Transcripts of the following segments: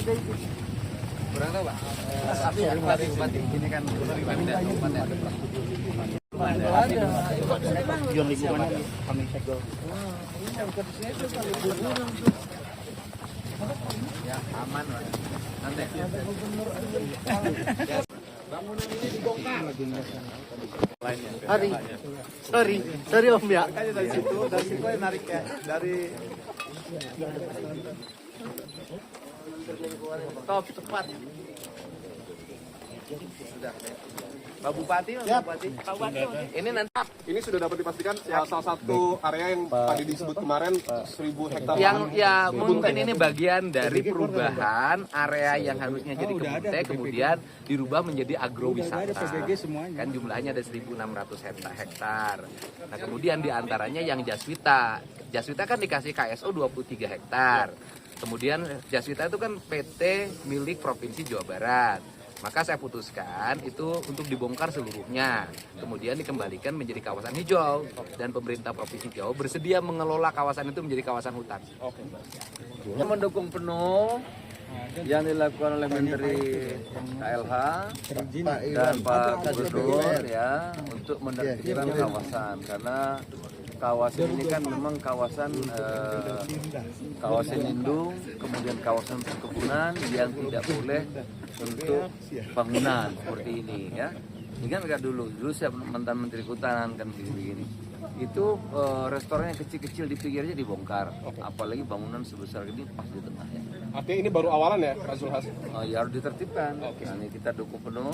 Kurang tahu Pak? Bupati. Ini kan Tujuan lingkungan kami segel. Ya aman Pak. Nanti. Bangunan ini dibongkar. Sorry Om ya. Dari situ yang narik ya. Dari stop cepat. Sudah. Pak Bupati, ini nanti ini sudah dapat dipastikan ya, salah satu area yang tadi disebut kemarin 1.000 hektar. yang ya mungkin ini bagian dari perubahan area yang harusnya jadi kebun teh kemudian dirubah menjadi agrowisata. Kan jumlahnya ada 1.600 hektar. Nah kemudian diantaranya yang Jaswita. Jaswita kan dikasih KSO 23 hektar. Kemudian Jaswita itu kan PT milik Provinsi Jawa Barat. Maka saya putuskan itu untuk dibongkar seluruhnya, kemudian dikembalikan menjadi kawasan hijau dan pemerintah Provinsi Jawa bersedia mengelola kawasan itu menjadi kawasan hutan. Mendukung penuh yang dilakukan oleh Menteri KLH dan Pak Gubernur ya untuk menertibkan kawasan karena kawasan ini kan memang kawasan lindung, kemudian kawasan perkebunan yang tidak boleh untuk bangunan seperti ini ya. Ini kan enggak dulu saya mantan Menteri Kehutanan kan begini. Itu restoran yang kecil-kecil di pinggirnya dibongkar, apalagi bangunan sebesar ini pas di tengahnya. Artinya ini baru awalan ya, Pak Zulhas? Ya harus ditertibkan. Nah, ini kita dukung penuh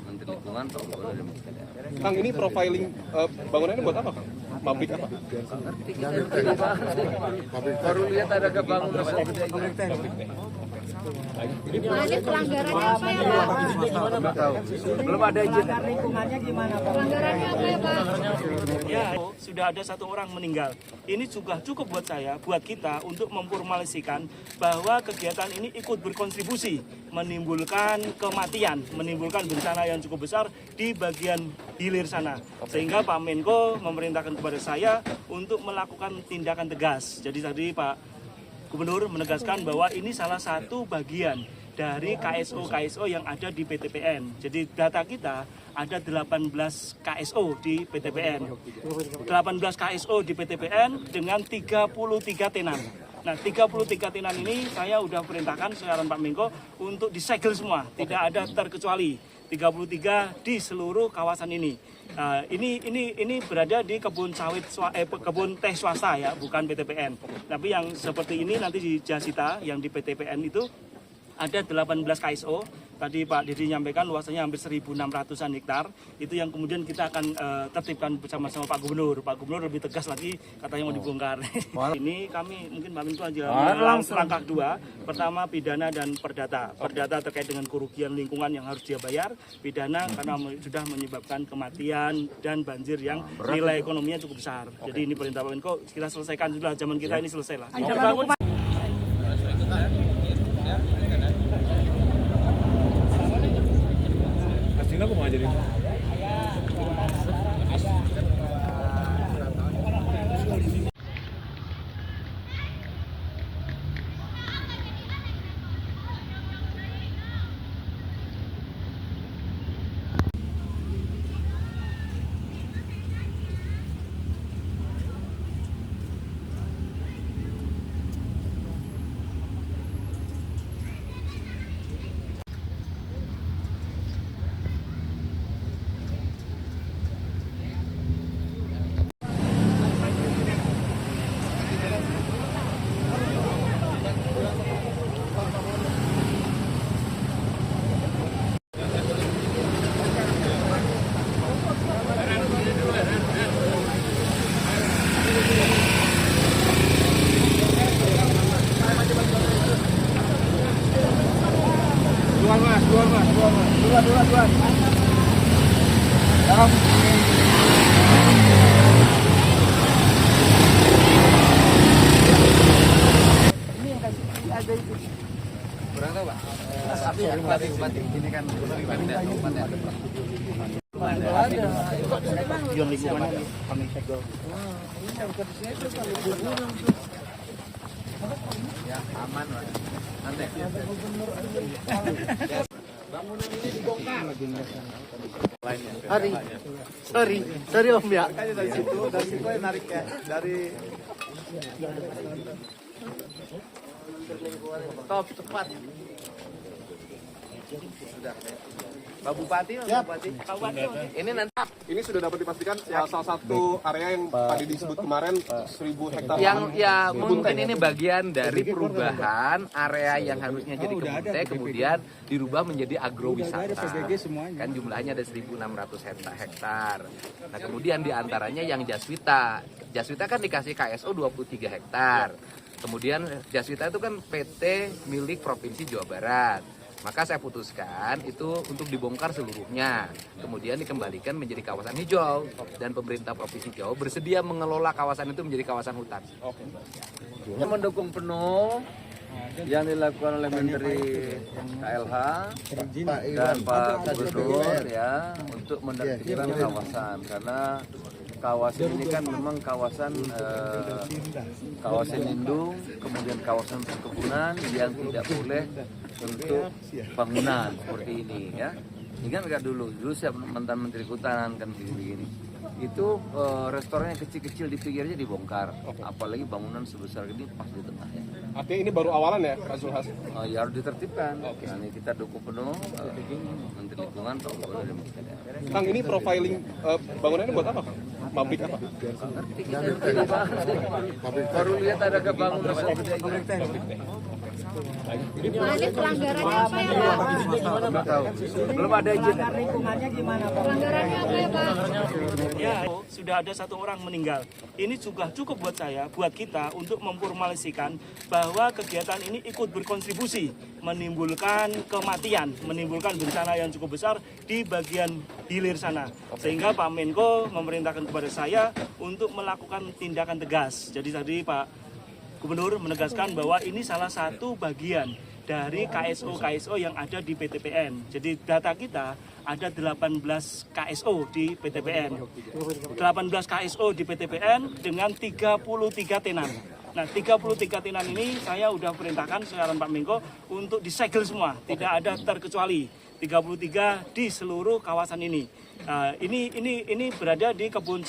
Menteri Lingkungan, Pak Gubernur dan Kang, ini profiling bangunannya buat apa, Kang? Pabrik apa? Ngerti kita baru lihat ada bangunan Ini pelanggarannya apa ya Pak? Belum ada izin. Lingkungannya gimana Pak? Pelanggarannya apa ya Pak? Ya, sudah ada satu orang meninggal. Ini juga cukup buat saya, buat kita untuk memformalisikan bahwa kegiatan ini ikut berkontribusi menimbulkan kematian, menimbulkan bencana yang cukup besar di bagian hilir sana. Sehingga Pak Menko memerintahkan kepada saya untuk melakukan tindakan tegas. Jadi tadi Pak Gubernur menegaskan bahwa ini salah satu bagian dari KSO yang ada di PTPN. Jadi data kita ada 18 KSO di PTPN. 18 KSO di PTPN dengan 33 tenan. Nah, 33 tenan ini saya sudah perintahkan sekarang Pak Menko untuk disegel semua, tidak ada terkecuali 33 di seluruh kawasan ini. Ini berada di kebun kebun teh swasta ya, bukan PTPN. Tapi yang seperti ini nanti di Jasita yang di PTPN itu ada 18 KSO. Tadi Pak Didi nyampaikan luasannya hampir 1.600-an hektar. Itu yang kemudian kita akan tertibkan bersama-sama Pak Gubernur. Pak Gubernur lebih tegas lagi, katanya mau dibongkar. Ini kami mungkin Pak Menko aja langkah 2. Pertama pidana dan perdata. Perdata terkait dengan kerugian lingkungan yang harus dia bayar. Pidana karena sudah menyebabkan kematian dan banjir yang nilai ekonominya cukup besar. Jadi ini perintah Pak Menko, kita selesaikan sudah, zaman kita ini selesai lah. Aku mau ngajarin. Dua. Ini yang kasih ada itu. Kurang tahu Pak? Bupati. Ini kan Tujuan lingkungan kami segel. Ya, aman lah. Nanti. Bangunan ini dibongkar. Sorry Om ya. Dari situ narik ya, dari Stop cepat. Sudah. Pak Bupati, Pak Bupati. Ini nanti ini sudah dapat dipastikan ya, salah satu area yang tadi disebut kemarin 1.000 hektar. yang ya mungkin ini bagian dari perubahan area yang harusnya jadi kebun teh kemudian dirubah menjadi agrowisata. Kan jumlahnya ada 1.600 hektar. Nah, kemudian diantaranya yang Jaswita. Jaswita kan dikasih KSO 23 hektar. Kemudian Jaswita itu kan PT milik Provinsi Jawa Barat. Maka saya putuskan itu untuk dibongkar seluruhnya, kemudian dikembalikan menjadi kawasan hijau dan pemerintah Provinsi Jawa bersedia mengelola kawasan itu menjadi kawasan hutan. Kita mendukung penuh yang dilakukan oleh Menteri KLH dan Pak Gubernur ya untuk menertibkan kawasan, karena kawasan ini kan memang kawasan lindung, kemudian kawasan perkebunan yang tidak boleh untuk bangunan seperti ini ya. Ingat nggak dulu siap mantan Menteri Kehutanan kan begini. Itu restoran yang kecil-kecil di pinggirnya dibongkar, apalagi bangunan sebesar ini pas di tengah ya. Artinya ini baru awalan ya, Pak Zulhas? Ya harus ditertibkan. Nah, ini kita dukung penuh Menteri Lingkungan Pak Gubernur dan Kang, ini profiling bangunannya buat apa? Pabrik apa? Baru lihat ada kebangunan Ini pelanggarannya apa ya Pak? belum ada izin. Lingkungannya gimana Pak? Pelanggarannya apa ya Pak? Ya, sudah ada satu orang meninggal. Ini juga cukup buat saya, buat kita untuk memformalisikan bahwa kegiatan ini ikut berkontribusi menimbulkan kematian, menimbulkan bencana yang cukup besar di bagian hilir sana. Sehingga Pak Menko memerintahkan kepada saya untuk melakukan tindakan tegas. Jadi tadi Pak Gubernur menegaskan bahwa ini salah satu bagian dari KSO yang ada di PTPN. Jadi data kita ada 18 KSO di PTPN. 18 KSO di PTPN dengan 33 tenan. Nah, 33 tenan ini saya udah perintahkan sekarang Pak Menko untuk disegel semua, tidak ada terkecuali. 33 di seluruh kawasan ini. Ini berada di kebun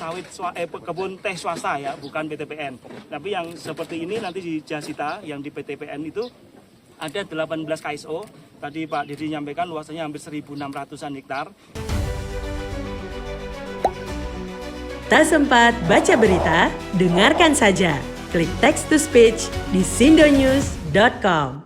kebun teh swasta ya, bukan PTPN. Tapi yang seperti ini nanti di Jasita yang di PTPN itu ada 18 KSO. Tadi Pak Didi nyampaikan luasannya hampir 1.600-an hektar. Tak sempat baca berita? Dengarkan saja. Klik text to speech di sindonews.com.